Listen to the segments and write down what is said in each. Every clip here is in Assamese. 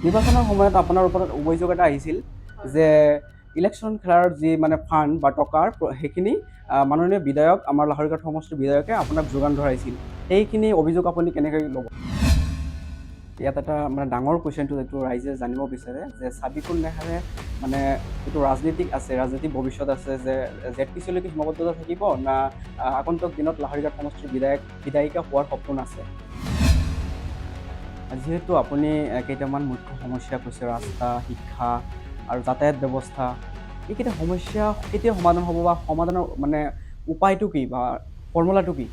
নিৰ্বাচনৰ সময়ত আপোনাৰ ওপৰত অভিযোগ এটা আহিছিল যে ইলেকশ্যন খেলাৰ যি মানে ফাণ্ড বা টকাৰ সেইখিনি মাননীয় বিধায়ক আমাৰ লাহৰীঘাট সমষ্টিৰ বিধায়কে আপোনাক যোগান ধৰাইছিল। সেইখিনি অভিযোগ আপুনি কেনেকৈ ল'ব? ইয়াত এটা মানে ডাঙৰ কুৱেশ্যনটো যিটো ৰাইজে জানিব বিচাৰে যে ছাবিকুল নেহাৰে মানে যিটো ৰাজনীতিক আছে, ৰাজনীতিক ভৱিষ্যত আছে, যে ZPCলৈকে সীমাবদ্ধতা থাকিব না আগন্তুক দিনত লাহৰীঘাট সমষ্টিৰ বিধায়িকা হোৱাৰ সপোন আছে? যিহেতু আপুনি কেইটামান মুখ্য সমস্যা কৈছে, ৰাস্তা, শিক্ষা আৰু যাতায়াত ব্যৱস্থা, এইকেইটা সমস্যা কেতিয়া সমাধান হ'ব বা সমাধানৰ মানে উপায়টো কি বা ফৰ্মুলাটো কি?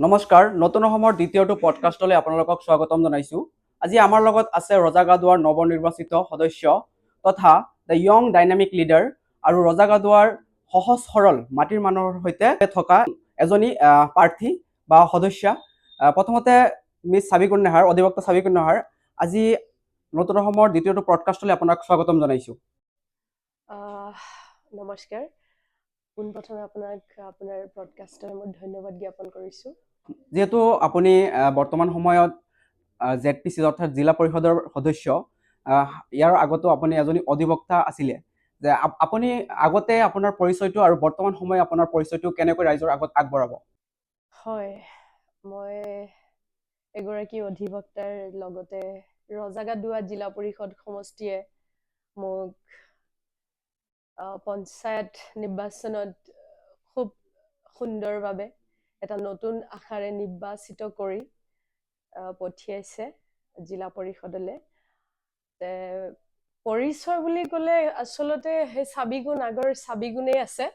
নমস্কাৰ, নতুন অসমৰ দ্বিতীয়টো পডকাষ্টলৈ আপোনালোকক স্বাগতম জনাইছোঁ। আজি আমাৰ লগত আছে ৰজাগাদুৱাৰ নৱনিৰ্বাচিত সদস্য তথা দ্য য়ং ডাইনামিক লিডাৰ আৰু ৰজাগাদুৱাৰ সহজ সৰল মাটিৰ মানুহৰ সৈতে থকা এজনী প্ৰাৰ্থী বা সদস্যা। প্ৰথমতে মিছ ছাবিকুল নেহাৰ, অধিবক্তা ছাবিকুল নেহাৰ, আজি নতুন অসমৰ দ্বিতীয়টো পডকাষ্টলৈ আপোনাক স্বাগতম জনাইছোঁ। নমস্কাৰ, পোনপ্ৰথমে আপোনাক আপোনাৰ পডকাষ্টৰ মই ধন্যবাদ জ্ঞাপন কৰিছোঁ। যিহেতু আপুনি বৰ্তমান সময়ত ZPC অৰ্থাৎ জিলা পৰিষদৰ সদস্য, ইয়াৰ আগতো আপুনি এজনী অধিবক্তা আছিলে, যে আপুনি আগতে আপোনাৰ পৰিচয়টো আৰু বৰ্তমান সময়ত আপোনাৰ পৰিচয়টো কেনেকৈ ৰাইজৰ আগত আগবঢ়াব? হয়, মই এগৰাকী অধিবক্তাৰ লগতে ৰজাগাদুৱা জিলা পৰিষদ সমষ্টিয়ে মোক পঞ্চায়ত নিৰ্বাচনত খুব সুন্দৰভাৱে এটা নতুন আশাৰে নিৰ্বাচিত কৰি পঠিয়াইছে জিলা পৰিষদলৈ। পৰিচয় বুলি ক'লে আচলতে সেই ছাবিগুণ আগৰ ছাবিগুণেই আছে,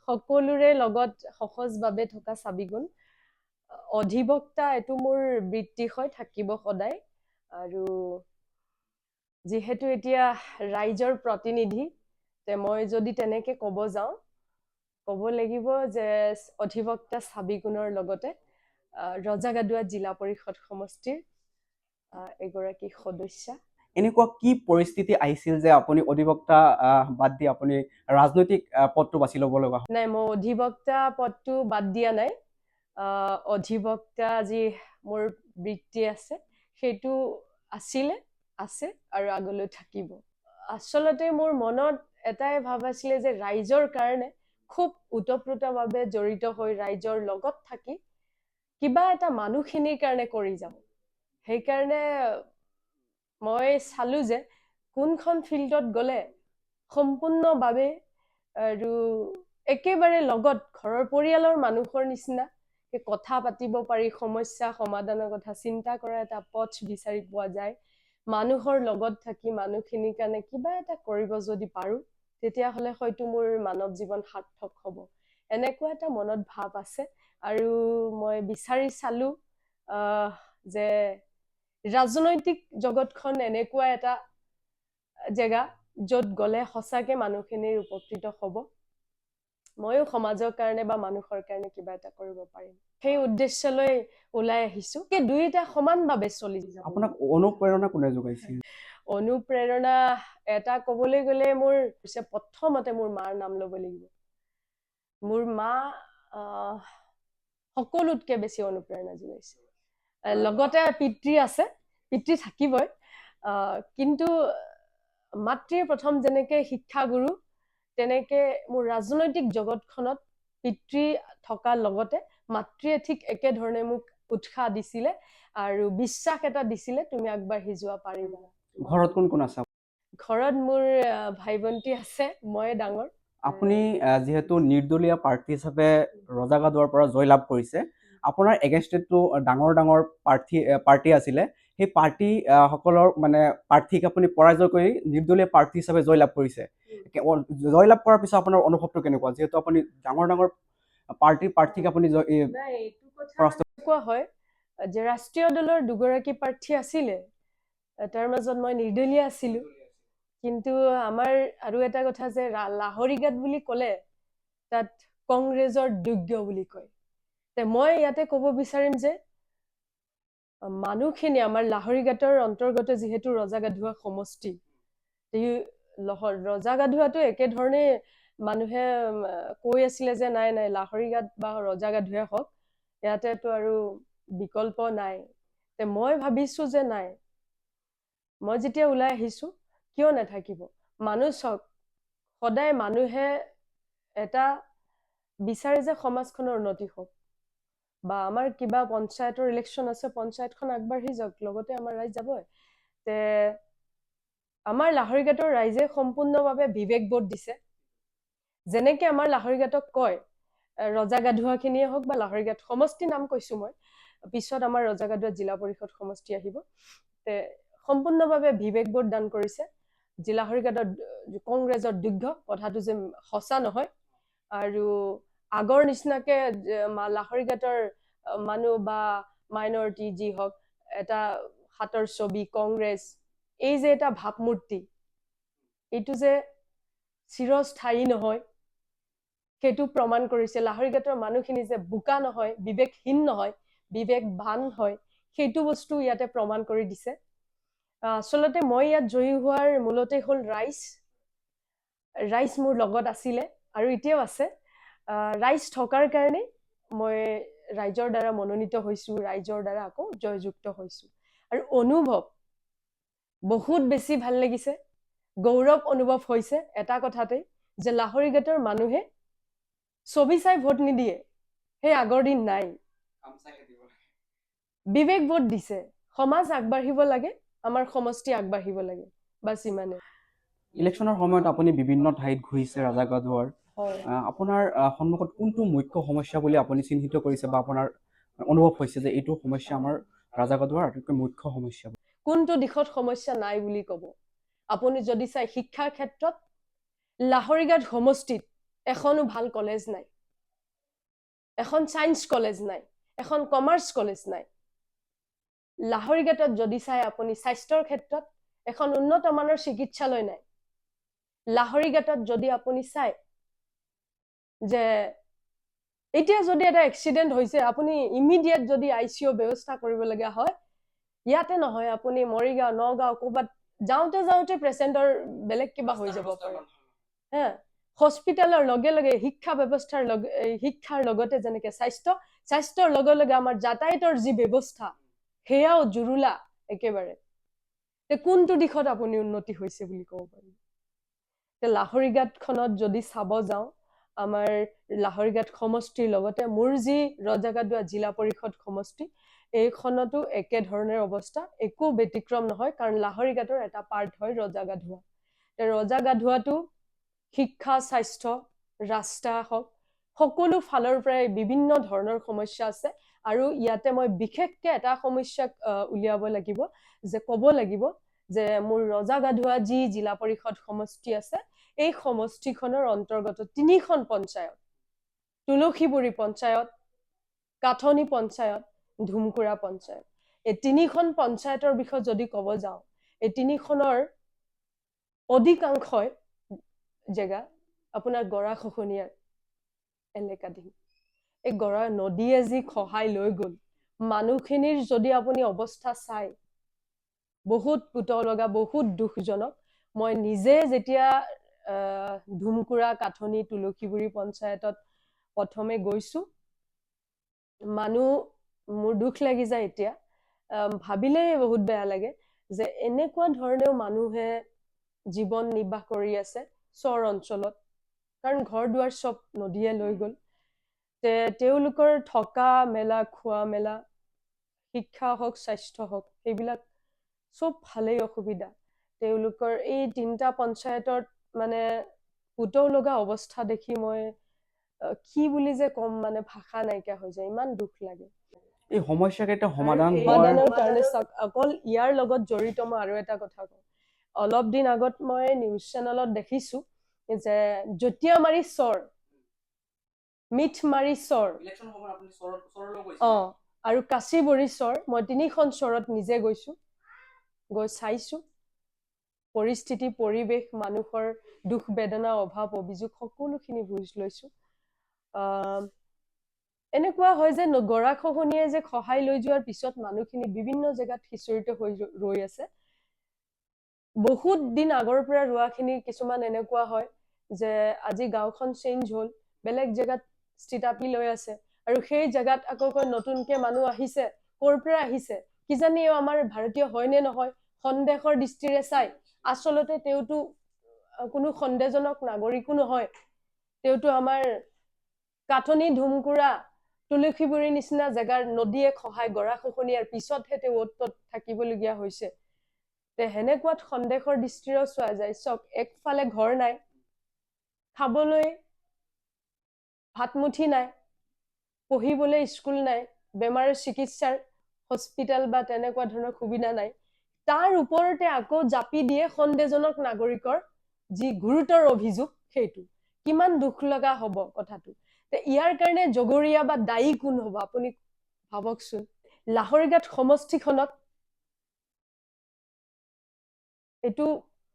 সকলোৰে লগত সহজভাৱে থকা ছাবিগুণ। অধিবক্তা এইটো মোৰ বৃত্তি হৈ থাকিব সদায়, আৰু যিহেতু এতিয়া ৰাইজৰ প্ৰতিনিধি, মই যদি তেনেকে ক'ব যাওঁ, ক'ব লাগিব যে অধিবক্তা ছাবিগুণৰ লগতে ৰজাগাদুৱা জিলা পৰিষদ সমষ্টিৰ এগৰাকী সদস্যা। এনেকুৱা কি পৰিস্থিতি আহিছিল যে আপুনি অধিবক্তা বাদ দি আপুনি ৰাজনৈতিক পদটো বাছি ল'ব লগা হ'ল? নাই, মই অধিবক্তা পদটো বাদ দিয়া নাই। অধিবক্তা যি মোৰ বৃত্তি আছে সেইটো আছে আৰু আগলৈ থাকিব। আচলতে মোৰ মনত এটাই ভাৱ আছিলে যে ৰাইজৰ কাৰণে খুব ওতঃপ্ৰোতভাৱে জড়িত হৈ ৰাইজৰ লগত থাকি কিবা এটা মানুহখিনিৰ কাৰণে কৰি যাব। সেইকাৰণে মই চালো যে কোনখন ফিল্ডত গ'লে সম্পূৰ্ণভাৱে আৰু একেবাৰে লগত ঘৰৰ পৰিয়ালৰ মানুহৰ নিচিনা কথা পাতিব পাৰি, সমস্যা সমাধানৰ কথা চিন্তা কৰা এটা পথ বিচাৰি পোৱা যায়। মানুহৰ লগত থাকি মানুহখিনিৰ কাৰণে কিবা এটা কৰিব যদি পাৰোঁ, তেতিয়াহ'লে হয়তো মোৰ মানৱ জীৱন সাৰ্থক হ'ব, এনেকুৱা এটা মনত ভাৱ আছে। আৰু মই বিচাৰি চালো যে ৰাজনৈতিক জগতখন এনেকুৱা এটা জেগা য'ত গ'লে সঁচাকে মানুহখিনিৰ উপকৃত হ'ব, ময়ো সমাজৰ কাৰণে বা মানুহৰ কাৰণে কিবা এটা কৰিব পাৰিম, সেই উদ্দেশ্যলৈ ওলাই আহিছো। সেই দুইটা সমানভাৱে চলি যাব। আপোনাক অনুপ্ৰেৰণা কোনে যোগাইছিল? অনুপ্ৰেৰণা এটা ক'বলৈ গ'লে মোৰ প্ৰথমতে মোৰ মাৰ নাম ল'ব লাগিব। মোৰ মা সকলোতকে বেছি অনুপ্ৰেৰণা যোগাইছে। লগতে পিতৃ আছে, পিতৃ থাকিবই, কিন্তু মাতৃয়ে প্ৰথম যেনেকে শিক্ষাগুৰু, তেনেকে মোৰ ৰাজনৈতিক জগতখনত পিতৃ থকাৰ লগতে মাতৃয়ে ঠিক একেধৰণে মোক উৎসাহ দিছিলে আৰু বিশ্বাস এটা দিছিলে, তুমি আগবাঢ়ি যোৱা পাৰিবা। ঘৰত কোন কোন আছে? ঘৰত মোৰ ভাই ভণ্টি আছে, মই ডাঙৰ। আপুনি যিহেতু নিৰ্দলীয় প্ৰাৰ্থী হিচাপে ৰজাগাদুৱাৰ পৰা জয়লাভ কৰিছে, আপোনাৰ এগেইনষ্টতো ডাঙৰ ডাঙৰ পাৰ্টি আছিলে, সেই পাৰ্টি সকলৰ মানে প্ৰাৰ্থীক আপুনি পৰাজয় কৰি নিৰ্দলীয় প্ৰাৰ্থী হিচাপে জয়লাভ কৰিছে। জয়লাভ কৰাৰ পিছত আপোনাৰ অনুভৱটো কেনেকুৱা, যিহেতু আপুনি ডাঙৰ ডাঙৰ প্ৰাৰ্থীক আপুনি কোৱা হয় যে ৰাষ্ট্ৰীয় দলৰ দুগৰাকী প্ৰাৰ্থী আছিলে, তাৰ মাজত মই নিৰ্দলীয় আছিলো। কিন্তু আমাৰ আৰু এটা কথা যে লাহৰীঘাট বুলি ক'লে তাত কংগ্ৰেছৰ যোগ্য বুলি কয়। মই ইয়াতে ক'ব বিচাৰিম যে মানুহখিনি আমাৰ লাহৰীঘাটৰ অন্তৰ্গত যিহেতু ৰজাগাদুৱা সমষ্টি, ৰজাগাদুৱাটো একেধৰণে মানুহে কৈ আছিলে যে নাই নাই লাহৰীঘাট বা ৰজাগাদুৱে হওক, ইয়াতেতো আৰু বিকল্প নাই। মই ভাবিছো যে নাই, মই যেতিয়া ওলাই আহিছো কিয় নাথাকিব। মানুহ চাওক, সদায় মানুহে এটা বিচাৰে যে সমাজখনৰ উন্নতি হওক, বা আমাৰ কিবা পঞ্চায়তৰ ইলেকশ্যন আছে, পঞ্চায়তখন আগবাঢ়ি যাওক, লগতে আমাৰ ৰাইজ যাবই। তে আমাৰ লাহৰীঘাটৰ ৰাইজে সম্পূৰ্ণভাৱে বিবেকবোধ দিছে। যেনেকে আমাৰ লাহৰীঘাটক কয়, ৰজাগাধুৱাখিনিয়ে হওক বা লাহৰীঘাট সমষ্টি নাম কৈছো মই, পিছত আমাৰ ৰজাগাধুৱা জিলা পৰিষদ সমষ্টি আহিব, তে সম্পূৰ্ণভাৱে বিবেকবোধ দান কৰিছে। লাহৰীঘাটত কংগ্ৰেছৰ দুগ্ধ কথাটো যে সঁচা নহয়, আৰু আগৰ নিচিনাকে লাহৰীঘাটৰ মানুহ বা মাইনৰিটি যি হওক, এটা হাতৰ ছবি কংগ্ৰেছ, এই যে এটা ভাৱমূৰ্তি, এইটো যে চিৰস্থায়ী নহয়, সেইটো প্ৰমাণ কৰিছে। লাহৰীঘাটৰ মানুহখিনি যে বোকা নহয়, বিবেকহীন নহয়, বিবেকবান হয়, সেইটো বস্তু ইয়াতে প্ৰমাণ কৰি দিছে। আচলতে মই ইয়াত জয়ী হোৱাৰ মূলতে হ'ল ৰাইজ। ৰাইজ মোৰ লগত আছিলে আৰু এতিয়াও আছে। ৰাইজ থকাৰ কাৰণে মই ৰাইজৰ দ্বাৰা মনোনীত হৈছো, ৰাইজৰ দ্বাৰা আকৌ জয়যুক্ত হৈছো। আৰু অনুভৱ বহুত বেছি ভাল লাগিছে, গৌৰৱ অনুভৱ হৈছে এটা কথাতেই, যে লাহৰীঘাটৰ মানুহে ছবি চাই ভোট নিদিয়ে, সেই আগৰ দিন নাই, বিবেকবোধ দিছে। সমাজ আগবাঢ়িব লাগে, আমাৰ সমষ্টি আগবাঢ়িব লাগে, বাছ ইমানে। ইলেকশ্যনৰ সময়ত আপুনি বিভিন্ন ঠাইত ঘূৰিছে ৰাজাগাধুৱাৰ। হয়। আপোনাৰ সন্মুখত কোনটো মুখ্য সমস্যা বুলি আপুনি চিহ্নিত কৰিছে বা আপোনাৰ অনুভৱ হৈছে যে এইটো সমস্যা আমাৰ ৰাজাগাধুৱাৰ আটাইতকৈ মুখ্য সমস্যা? কোনটো দিশত সমস্যা নাই বুলি ক'ব? আপুনি যদি চাই শিক্ষাৰ ক্ষেত্ৰত লাহৰীঘাট সমষ্টিত এখনো ভাল কলেজ নাই, এখন ছায়েন্স কলেজ নাই, এখন কমাৰ্চ কলেজ নাই। লাহৰীঘাটত যদি চাই আপুনি স্বাস্থ্যৰ ক্ষেত্ৰত এখন উন্নত মানৰ চিকিৎসালয় নাই। লাহৰীঘাটত যদি আপুনি চাই যে এতিয়া যদি এটা এক্সিডেণ্ট হৈছে, আপুনি ইমিডিয়েট যদি ICU ব্যৱস্থা কৰিবলগীয়া হয়, ইয়াতে নহয়, আপুনি মৰিগাঁও, নগাঁও ক'ৰবাত যাওঁতে যাওঁতে পেচেণ্টৰ বেলেগ কিবা হৈ যাব পাৰে। হা, হস্পিটেলৰ লগে লগে শিক্ষাৰ লগতে যেনেকে স্বাস্থ্যৰ লগে লগে আমাৰ যাতায়াতৰ যি ব্যৱস্থা, সেয়াও জুৰুলা একেবাৰে। কোনটো দিশত আপুনি উন্নতি হৈছে বুলি ক'ব পাৰি? লাহৰীঘাটখনত যদি চাব যাওঁ, আমাৰ লাহৰীঘাট সমষ্টিৰ লগতে মোৰ যি ৰজাগাধুৱা জিলা পৰিষদ সমষ্টি, এইখনতো একেধৰণৰ অৱস্থা, একো ব্যতিক্ৰম নহয়, কাৰণ লাহৰীঘাটৰ এটা পাৰ্ট হয় ৰজাগাধুৱা। ৰজাগাধুৱাটো শিক্ষা, স্বাস্থ্য, ৰাস্তা হওক, সকলো ফালৰ পৰাই বিভিন্ন ধৰণৰ সমস্যা আছে। আৰু ইয়াতে মই বিশেষকে এটা সমস্যাক উলিয়াব লাগিব, যে ক'ব লাগিব যে মোৰ ৰজাগাধুৱা যি জিলা পৰিষদ সমষ্টি আছে, এই সমষ্টিখনৰ অন্তৰ্গত 3খন পঞ্চায়ত, তুলসীবুৰী পঞ্চায়ত, কাঠনি পঞ্চায়ত, ধুমকুৰা পঞ্চায়ত, এই 3খন পঞ্চায়তৰ বিষয়ে যদি ক'ব যাওঁ, এই 3খনৰ অধিকাংশই জেগা আপোনাৰ গৰাখহনীয়াৰ এলেকাধীন। এই গৰা নদীয়ে যি খহাই লৈ গ'ল, মানুহখিনিৰ যদি আপুনি অৱস্থা চাই, বহুত পুতৌ লগা, বহুত দুখজনক। মই নিজে যেতিয়া ধুমকুৰা, কাঠনি, তুলসীবুৰী পঞ্চায়তত প্ৰথমে গৈছো, মানুহ মোৰ দুখ লাগি যায় এতিয়া, ভাবিলেই বহুত বেয়া লাগে যে এনেকুৱা ধৰণেও মানুহে জীৱন নিৰ্বাহ কৰি আছে চৰ অঞ্চলত, কাৰণ ঘৰ দুৱাৰ চব নদীয়ে লৈ গ'ল। তেওঁলোকৰ থকা মেলা, খোৱা মেলা, শিক্ষা হওক, স্বাস্থ্য হওক, সেইবিলাক চব ভালেই অসুবিধা। তেওঁলোকৰ এই 3টা পঞ্চায়তত মানে পুতৌ লগা অৱস্থা দেখি মই কি বুলি যে ক'ম, মানে ভাষা নাইকিয়া হৈ যায়, ইমান দুখ লাগে। এই সমস্যাকেইটা সমাধানৰ কাৰণে অকল ইয়াৰ লগত জড়িত মই আৰু এটা কথা কওঁ। অলপ দিন আগত মই নিউজ চেনেলত দেখিছো যে জটিয়ামাৰী চৰ, মিঠমাৰী চৰ, আৰু কাঁচীবৰী চৰ, মই 3খন চৰত নিজে গৈছো, গৈ চাইছো পৰিস্থিতি, পৰিৱেশ, মানুহৰ দুখ বেদনা, অভাৱ, অভিযোগ সকলোখিনি বুজ লৈছো। এনেকুৱা হয় যে গৰাখহনীয়ে যে খহাই লৈ যোৱাৰ পিছত মানুহখিনি বিভিন্ন জেগাত সিঁচৰিত হৈ ৰৈ আছে। বহুত দিন আগৰ পৰা ৰোৱাখিনি কিছুমান এনেকুৱা হয় যে আজি গাঁওখন চেঞ্জ হ'ল, বেলেগ জেগাত স্থিতাপি লৈ আছে, আৰু সেই জেগাত আকৌ নতুনকে মানুহ আহিছে, ক'ৰ পৰা আহিছে কিজানি আমাৰ ভাৰতীয় হয় নে নহয় সন্দেহৰ দৃষ্টিৰে চাই আচলতে তেওঁতো কোনো সন্দেহজনক নাগৰিকো নহয়, তেওঁতো আমাৰ কাঠনি ধুমকুৰা তুলসীবুৰীৰ নিচিনা জেগাৰ নদীয়ে খহাই গৰাখহনীয়াৰ পিছতহে তেওঁ অত তত থাকিবলগীয়া হৈছে। সেনেকুৱাত সন্দেহৰ দৃষ্টিৰেও চোৱা যায়। চাওক, একফালে ঘৰ নাই, খাবলৈ ভাতমুঠি নাই, পঢ়িবলৈ স্কুল নাই, বেমাৰৰ চিকিৎসাৰ হস্পিটেল বা তেনেকুৱা ধৰণৰ সুবিধা নাই, তাৰ ওপৰতে আকৌ জাপি দিয়ে সন্দেহজনক নাগৰিকৰ যি গুৰুতৰ অভিযোগ, সেইটো কিমান দুখ লগা হ'ব কথাটো। ইয়াৰ কাৰণে জগৰীয়া বা দায়ী কোন হ'ব আপুনি ভাবকচোন। লাহৰীঘাট সমষ্টিখনত এইটো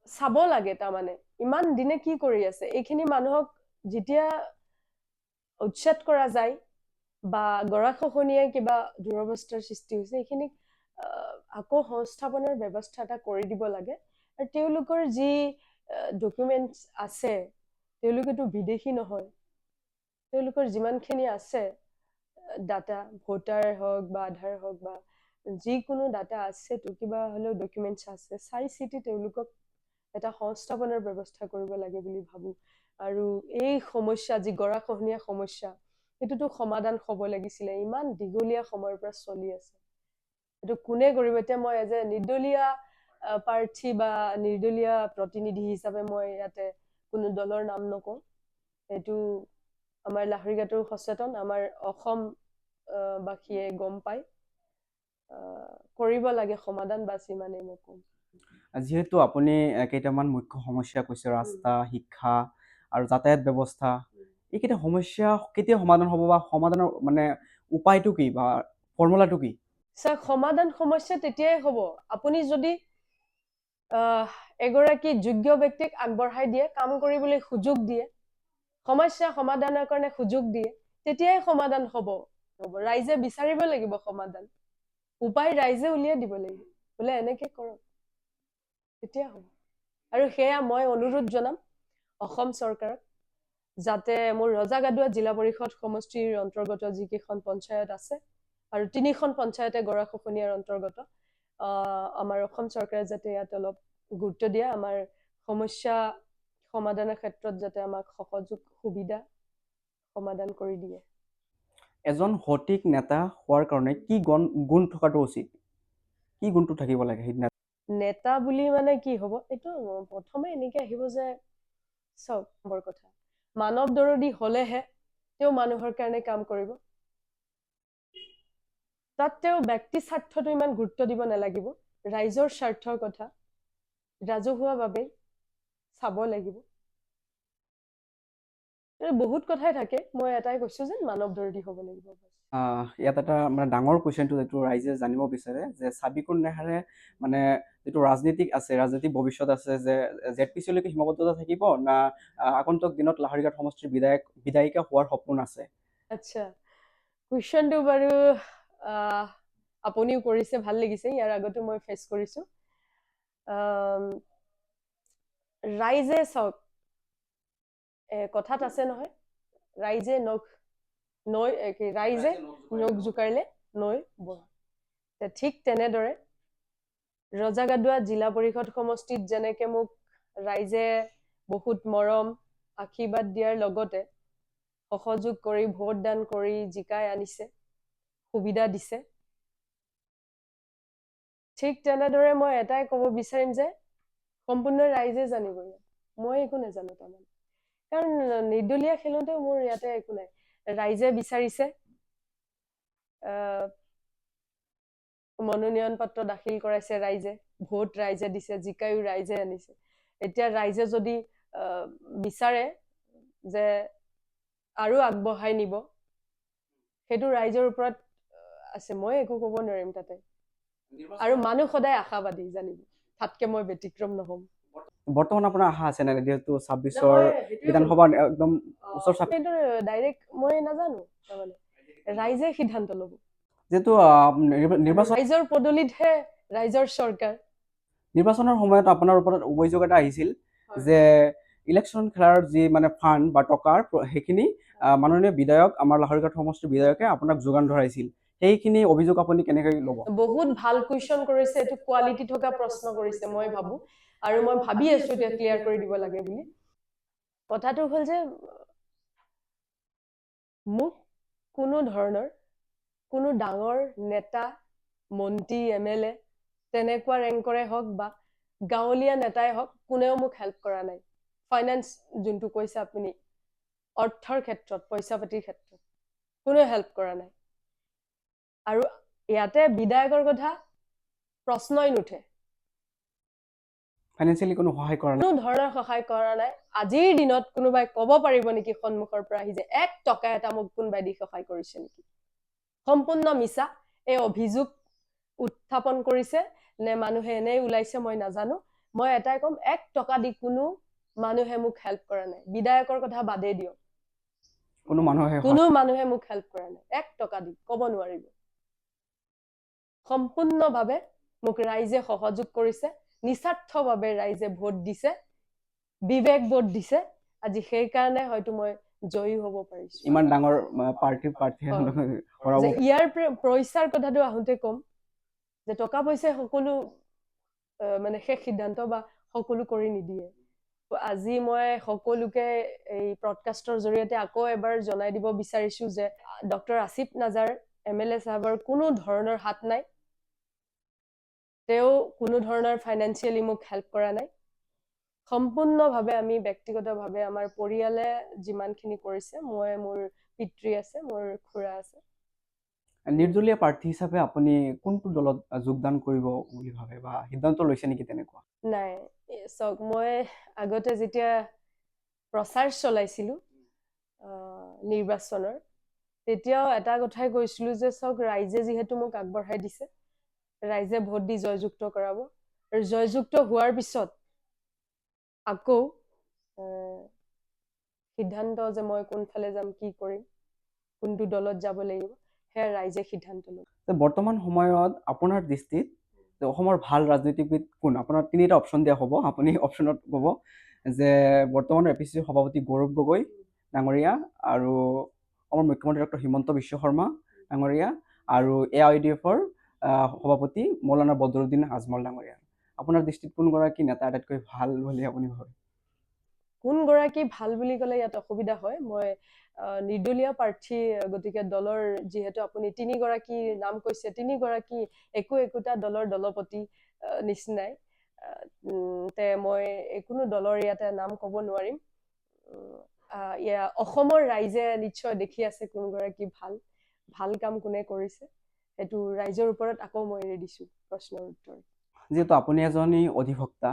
চাব লাগে। তাৰমানে ইমান দিনে কি কৰি আছে, এইখিনি মানুহক যেতিয়া উচ্ছেদ কৰা যায় বা গৰাখহনীয়াই কিবা দুৰৱস্থাৰ সৃষ্টি হৈছে, এইখিনিক আকৌ সংস্থাপনৰ ব্যৱস্থা এটা কৰি দিব লাগে। আৰু তেওঁলোকৰ যি ডকুমেণ্টছ আছে, তেওঁলোকেতো বিদেশী নহয়, তেওঁলোকৰ যিমানখিনি আছে ডাটা, ভোটাৰ হওক বা আধাৰ হওক বা যিকোনো ডাটা আছেতো, কিবা হ'লেও ডকুমেণ্টছ আছে, চাই চিতি তেওঁলোকক এটা সংস্থাপনৰ ব্যৱস্থা কৰিব লাগে বুলি ভাবোঁ। আৰু এই সমস্যা যি গৰাখহনীয়া সমস্যা, এইটোতো সমাধান হ'ব লাগিছিলে, ইমান দীঘলীয়া সময়ৰ পৰা চলি আছে। এইটো কোনে কৰিব? এতিয়া মই এজ এ নিৰ্দলীয় প্ৰাৰ্থী বা নিৰ্দলীয় প্ৰতিনিধি হিচাপে মই ইয়াতে কোনো দলৰ নাম নকওঁ। এইটো আমাৰ লাহৰীঘাটৰো সচেতন, আমাৰ অসমবাসীয়ে গম পায়, কৰিব লাগে সমাধান, বাছ ইমানেই মই ক'ম। যিহেতু আপুনি কেইটামান মুখ্য সমস্যা কৈছে, ৰাস্তা, শিক্ষা আৰু যাতায়াত ব্যৱস্থা, এইকেইটা সমস্যা কেতিয়া সমাধান হ'ব বা সমাধানৰ মানে উপায়টো কি বা ফৰ্মুলাটো কি? চাওক, সমাধান সমস্যা তেতিয়াই হ'ব আপুনি যদি এগৰাকী যোগ্য ব্যক্তিক আগবঢ়াই দিয়ে, কাম কৰিবলৈ সুযোগ দিয়ে, সমস্যা সমাধানৰ কাৰণে সুযোগ দিয়ে, তেতিয়াই সমাধান হ'ব। ৰাইজে বিচাৰিব লাগিব সমাধান, উপায় ৰাইজে উলিয়াই দিব লাগিব, বোলে এনেকে কৰক, তেতিয়া হ'ব। আৰু সেয়া মই অনুৰোধ জনাম অসম চৰকাৰক, যাতে মোৰ ৰজাগাদুৱা জিলা পৰিষদ সমষ্টিৰ অন্তৰ্গত যিকেইখন পঞ্চায়ত আছে, আৰু 3খন পঞ্চায়তে গৰাখহনীয়াৰ অন্তৰ্গত, আমাৰ অসম চৰকাৰে যাতে ইয়াত অলপ গুৰুত্ব দিয়ে, আমাৰ সমস্যা সমাধানৰ ক্ষেত্ৰত যাতে আমাক সহযোগ সুবিধা সমাধান কৰি দিয়ে। এজন সঠিক নেতা হোৱাৰ কাৰণে কি গুণ থকাটো উচিত? কি গুণটো থাকিব লাগে সেই নেতা বুলি মানে কি হ'ব? এইটো প্ৰথমে এনেকে আহিব যে, চাওক, বৰ কথা, মানৱ দৰদী হলেহে তেওঁ মানুহৰ কাৰণে কাম কৰিব। তাত তেওঁ ব্যক্তি স্বাৰ্থটো ইমান গুৰুত্ব দিব নালাগিব, ৰাইজৰ স্বাৰ্থৰ কথা ৰাজহুৱাভাৱে চাব লাগিব। বহুত কথাই থাকে, মই এটাই কৈছো যে মানৱ দৰদী হ'ব লাগিব। ইয়াত এটা মানে ডাঙৰ কুৱেশ্যনটো যিটো ৰাইজে জানিব বিচাৰে, যে চাবিকুণ নেহাৰে মানে যিটো ৰাজনীতিক আছে, ৰাজনীতিক ভৱিষ্যত আছে, যে ZPCলৈকে সীমাবদ্ধতা থাকিব না আগন্তুক দিনত লাহৰীঘাট সমষ্টিৰ বিধায়িকা হোৱাৰ সপোন আছে? আচ্ছা, কুৱেশ্যনটো বাৰু আপুনিও কৰিছে, ভাল লাগিছে। ইয়াৰ আগতো মই ফেচ কৰিছো। ৰাইজে চাওক, কথাত আছে নহয়, ৰাইজে ৰাইজে নখ জোকাৰিলে নৈ বয়। ঠিক তেনেদৰে ৰজাগাদুৱা জিলা পৰিষদ সমষ্টিত যেনেকে মোক ৰাইজে বহুত মৰম আশীৰ্বাদ দিয়াৰ লগতে সহযোগ কৰি ভোট দান কৰি জিকাই আনিছে, সুবিধা দিছে, ঠিক তেনেদৰে মই এটাই ক'ব বিচাৰিম যে সম্পূৰ্ণ ৰাইজে জানিব, মই একো নাজানো তাৰমানে। কাৰণ নিৰ্দলীয় খেলোতেও মোৰ ইয়াতে একো নাই। ৰাইজে বিচাৰিছে, মনোনয়ন পত্ৰ দাখিল কৰাইছে ৰাইজে, ভোট ৰাইজে দিছে, জিকাইও ৰাইজে আনিছে। এতিয়া ৰাইজে যদি বিচাৰে যে আৰু আগবঢ়াই নিব, সেইটো ৰাইজৰ ওপৰত আছে, মই একো ক'ব নোৱাৰিম তাতে। আৰু মানুহ সদায় আশাবাদী, জানিব, তাতকে মই ব্যতিক্ৰম নহম। বৰ্তমান আপোনাৰ আশা আছে নে? যিহেতু 26ৰ বিধানসভা একদম ওচৰ চাপি, সেইটো ডাইৰেক্ট মই নাজানো, তাৰমানে ৰাইজে সিদ্ধান্ত ল'ব। যিহেতু নিৰ্বাচন, ৰাইজৰ পদূলিতহে ৰাইজৰ চৰকাৰ। নিৰ্বাচনৰ সময়ত আপোনাৰ ওপৰত অভিযোগ এটা আহিছিল যে ইলেকশ্যন খেলাৰ যি মানে ফাণ্ড বা টকাৰ সেইখিনি মাননীয় বিধায়ক, আমাৰ লাহৰীঘাট সমষ্টিৰ বিধায়কে আপোনাক যোগান ধৰাইছিল। সেইখিনি অভিযোগ আপুনি কেনেকৈ ল'ব? বহুত ভাল কুৱেশ্যন কৰিছে, এইটো কোৱালিটি থকা প্ৰশ্ন কৰিছে মই ভাবো, আৰু মই ভাবি আছো এতিয়া ক্লিয়াৰ কৰি দিব লাগে বুলি। কথাটো হ'ল যে মোক কোনো ধৰণৰ কোনো ডাঙৰ নেতা, মন্ত্ৰী, MLA তেনেকুৱা ৰেংকৰে হওক বা গাঁৱলীয়া নেতাই হওক, কোনেও মোক হেল্প কৰা নাই। ফাইনেন্স যোনটো কৈছে আপুনি, অৰ্থৰ ক্ষেত্ৰত, পইচা পাতিৰ ক্ষেত্ৰত কোনেও হেল্প কৰা নাই। আৰু ইয়াতে বিধায়কৰ কথা প্ৰশ্নই নুঠে। ফাইনেন্সিয়েলি কোনো সহায় কৰা নাই? কোনো ধৰণৰ সহায় কৰা নাই। আজিৰ দিনত কোনোবাই ক'ব পাৰিব নেকি সন্মুখৰ পৰা আহি যে 1 টকা এটা মোক কোনোবাই দি সহায় কৰিছে নেকি? সম্পূৰ্ণ মিছা। এই অভিযোগ উত্থাপন কৰিছে নে মানুহে এনেই ওলাইছে মই নাজানো। মই এটাই ক'ম, 1 টকা দি কোনো মানুহে মোক হেল্প কৰা নাই। বিধায়কৰ কথা বাদেই দিয়ক, কোনো মানুহে মোক হেল্প কৰা নাই। 1 টকা দি ক'ব নোৱাৰিব। সম্পূৰ্ণভাৱে মোক ৰাইজে সহযোগ কৰিছে, নিস্বাৰ্থভাৱে ৰাইজে ভোট দিছে, বিবেক ভোট দিছে। আজি সেইকাৰণে হয়তো মই জয়ী হ'ব পাৰিছো। ইমান ডাঙৰ প্ৰাৰ্থী যে ইয়াৰ পইচাৰ কথাটো আহোঁতে ক'ম যে টকা পইচাই সকলো মানে শেষ সিদ্ধান্ত বা সকলো কৰি নিদিয়ে। আজি মই সকলোকে এই প্ৰডকাষ্টৰ জৰিয়তে আকৌ এবাৰ জনাই দিব বিচাৰিছো যে ডক্টৰ আসিফ নাজাৰ MLA সাহেবৰ কোনো ধৰণৰ হাত নাই। তেওঁ কোনো ধৰণৰ ফাইনেন্সিয়েলি মোক হেল্প কৰা নাই। সম্পূৰ্ণভাৱে আমি ব্যক্তিগতভাৱে আমাৰ পৰিয়ালে যিমানখিনি কৰিছে, মই মোৰ পিতৃ আছে, মোৰ খুৰা আছে। নিৰ্দলীয় প্ৰাৰ্থী হিচাপে আপুনি কোনটো দলত যোগদান কৰিব বুলি ভাবে বা সিদ্ধান্ত লৈছে নেকি তেনেকুৱা? নাই, চাওক, মই আগতে যেতিয়া প্ৰচাৰ চলাইছিলো নিৰ্বাচনৰ, তেতিয়াও এটা কথাই কৈছিলো যে চাওক, ৰাইজে যিহেতু মোক আগবঢ়াই দিছে, ৰাইজে ভোট দি জয়যুক্ত কৰাব, আৰু জয়যুক্ত হোৱাৰ পিছত আকৌ সিদ্ধান্ত যে মই কোনফালে যাম, কি কৰিম, কোনটো দলত যাব লাগিব, সেয়া ৰাইজে সিদ্ধান্ত ল'ব। বৰ্তমান সময়ত আপোনাৰ দৃষ্টিত অসমৰ ভাল ৰাজনীতিবিদ কোন? আপোনাৰ 3টা অপশ্যন দিয়া হ'ব, আপুনি অপশ্যনত ক'ব যে বৰ্তমানৰ APCC সভাপতি গৌৰৱ গগৈ ডাঙৰীয়া, আৰু অসমৰ মুখ্যমন্ত্ৰী ডক্টৰ হিমন্ত বিশ্ব শৰ্মা ডাঙৰীয়া, আৰু AIUDFৰ সভাপতি মৌলানা বদৰুদ্দিন আজমল ডাঙৰীয়া। আপোনাৰ দৃষ্টিত কোনগৰাকী নেতা আটাইতকৈ ভাল বুলি আপুনি ভাবে? কোনগৰাকী ভাল বুলি ক'লে ইয়াত অসুবিধা হয়। মই নিৰ্দলীয় প্ৰাৰ্থী, গতিকে দলৰ যিহেতু আপুনি 3গৰাকীৰ নাম কৈছে, 3গৰাকী একোটা দলৰ দলপতি নিচিনাই, তে মই কোনো দলৰ ইয়াতে নাম ক'ব নোৱাৰিম। অসমৰ ৰাইজে নিশ্চয় দেখি আছে কোনগৰাকী ভাল কাম কোনে কৰিছে। সেইটো ৰাইজৰ ওপৰত আকৌ মই এৰি দিছো প্ৰশ্নৰ উত্তৰ। যিহেতু আপুনি এজনী অধিবক্তা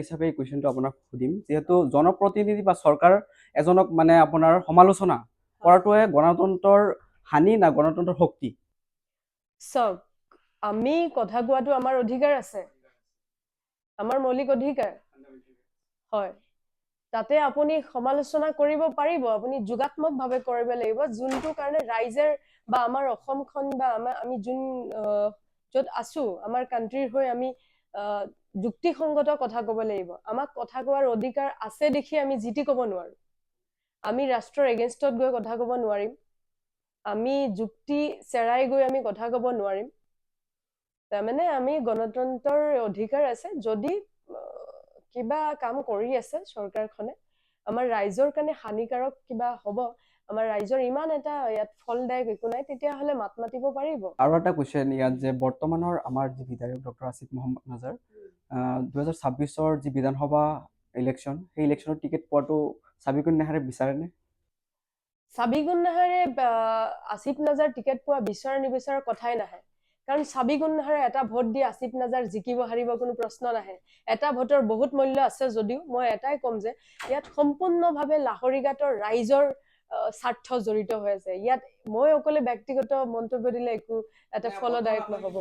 হিচাপে এই কুৱেশ্যনটো আপোনাক সুধিম, যিহেতু জনপ্ৰতিনিধি বা চৰকাৰ এজনক মানে আপোনাৰ সমালোচনা কৰাটোৱে গণতন্ত্ৰৰ হানি না গণতন্ত্ৰৰ শক্তি? চাওক, আমি কথা কোৱাটো আমাৰ অধিকাৰ আছে, আমাৰ মৌলিক অধিকাৰ হয়। তাতে আপুনি সমালোচনা কৰিব পাৰিব, আপুনি যোগাত্মকভাৱে কৰিব লাগিব, যোনটো কাৰণে ৰাইজে বা আমাৰ অসমখন বা আমি যোন য'ত আছো, আমাৰ কাণ্ট্ৰিৰ হৈ আমি যুক্তিসংগত কথা ক'ব লাগিব। আমাক কথা কোৱাৰ অধিকাৰ আছে দেখি আমি জিতি ক'ব নোৱাৰো। আমি ৰাষ্ট্ৰৰ এগেইনষ্টত গৈ কথা ক'ব নোৱাৰিম, আমি যুক্তি চেৰাই গৈ আমি কথা ক'ব নোৱাৰিম। তাৰমানে আমি গণতন্ত্ৰৰ অধিকাৰ আছে। যদি কিবা কাম কৰি আছে চৰকাৰখনে, আমাৰ ৰাইজৰ কাৰণে হানিকাৰক কিবা হ'ব, আমাৰ ৰাইজৰ ইমান এটা ইয়াত ফলদায়ক একো নাই, তেতিয়াহ'লে মাত মাতিব পাৰিব। আৰু এটা কুৱেশ্যন ইয়াত যে বৰ্তমানৰ আমাৰ যি বিধায়ক ডক্টৰ আসিফ মহম্মদ নাজাৰ, 2026ৰ যি বিধানসভা ইলেকশ্যন, সেই ইলেকশ্যনৰ টিকেট পোৱাটো ছাবিকুন নাহাৰে বিচাৰেনে? ছাবিকুন নাহাৰে আসিফ নাজাৰ টিকেট পোৱা বিচাৰ নিবিচাৰৰ কথাই নাহে। কাৰণ ছাবিকুন নাহাৰে এটা ভোট দি আসিফ নাজাৰ জিকিব হাৰিব কোনো প্ৰশ্ন নাহে। এটা ভোটৰ বহুত মূল্য আছে যদিও মই এটাই ক'ম যে ইয়াত সম্পূৰ্ণভাৱে লাহৰীঘাটৰ ৰাইজৰ স্বাৰ্থ জড়িত হৈ আছে। ইয়াত মই অকলে ব্যক্তিগত মন্তব্য দিলে একো এটা ফলদায়ক নহ'ব।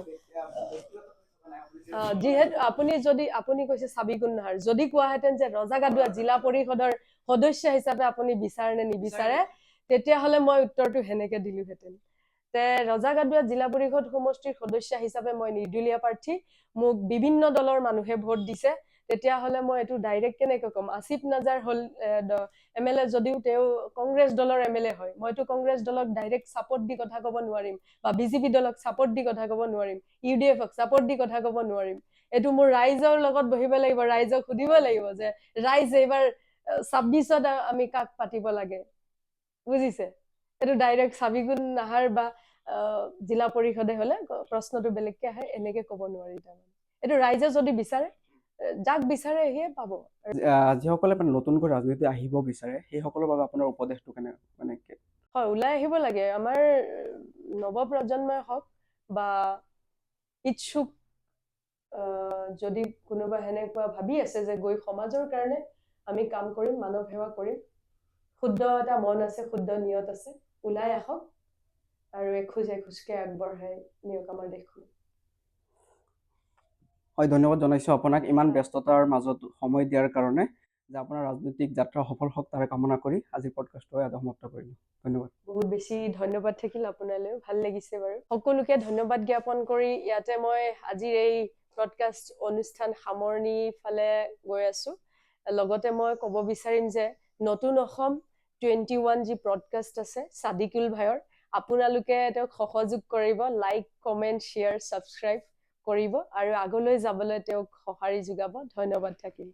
যিহেতু আপুনি কৈছে ছাবিকুন নাহাৰ, যদি কোৱাহেঁতেন যে ৰজাগাদুৱা জিলা পৰিষদৰ সদস্য হিচাপে আপুনি বিচাৰে নে নিবিচাৰে, তেতিয়াহ'লে মই উত্তৰটো সেনেকে দিলোহেঁতেন। তে ৰজাগাদুৱা জিলা পৰিষদ সমষ্টিৰ সদস্য হিচাপে মই নিৰ্দলীয় প্ৰাৰ্থী, মোক বিভিন্ন দলৰ মানুহে ভোট দিছে, তেতিয়াহ'লে মই এইটো ডাইৰেক্ট কেনেকৈ ক'ম? আসিফ নাজাৰ হ'ল MLA যদিও তেওঁ কংগ্ৰেছ দলৰ MLA হয়, মইতো কংগ্ৰেছ দলক ডাইৰেক্ট ছাপৰ্ট দি কথা ক'ব নোৱাৰিম বা BJP দলক ছাপৰ্ট দি কথা ক'ব নোৱাৰিম, UDF-ক ছাপৰ্ট দি কথা ক'ব নোৱাৰিম। এইটো মোৰ ৰাইজৰ লগত বহিব লাগিব, ৰাইজক সুধিব লাগিব যে ৰাইজ এইবাৰ 26ত আমি কাক পাতিব লাগে, বুজিছে? এইটো ডাইৰেক্ট ছাবিগুণ নাহাৰ বা জিলা পৰিষদে হ'লে প্ৰশ্নটো বেলেগকে আহে, এনেকে ক'ব নোৱাৰি তাৰমানে। এইটো ৰাইজে যদি বিচাৰে, যাক বিচাৰে সিয়ে পাব। যিসকলে মানে নতুনকৈ ৰাজনীতি আহিব বিচাৰে সেইসকলৰ বাবে আপোনাৰ উপদেশটো মানে হয়, ওলাই আহিব লাগে। আমাৰ নৱপ্ৰজন্মই হওক বা ইচ্ছুক যদি কোনোবা সেনেকুৱা ভাবি আছে যে গৈ সমাজৰ কাৰণে আমি কাম কৰিম, মানৱ সেৱা কৰিম, শুদ্ধ এটা মন আছে, শুদ্ধ নিয়ত আছে, ওলাই আহক আৰু এখোজ এখোজকে আগবঢ়াই নিয়ক আমাৰ দেশখন। হয়, ধন্যবাদ জনাইছোঁ আপোনাক ইমান ব্যস্ততাৰ মাজত সময় দিয়াৰ কাৰণে। যে আপোনাৰ ৰাজনৈতিক যাত্ৰা সফল হওক তাৰে কামনা কৰি আজিৰ পডকাষ্টটো ইয়াতে সমাপ্ত কৰিলোঁ। ধন্যবাদ। বহুত বেছি ধন্যবাদ থাকিল আপোনালৈও, ভাল লাগিছে বাৰু। সকলোকে ধন্যবাদ জ্ঞাপন কৰি ইয়াতে মই আজিৰ এই ব্ৰডকাষ্ট অনুষ্ঠান সামৰণি ফালে গৈ আছোঁ। লগতে মই ক'ব বিচাৰিম যে নতুন অসম 21 যি ব্ৰডকাষ্ট আছে ছাদিকুল ভাইৰ, আপোনালোকে তেওঁক সহযোগ কৰিব, লাইক, কমেণ্ট, শ্বেয়াৰ, ছাবস্ক্ৰাইব কৰিব আৰু আগলৈ যাবলৈ তেওঁক সঁহাৰি যোগাব। ধন্যবাদ থাকিল।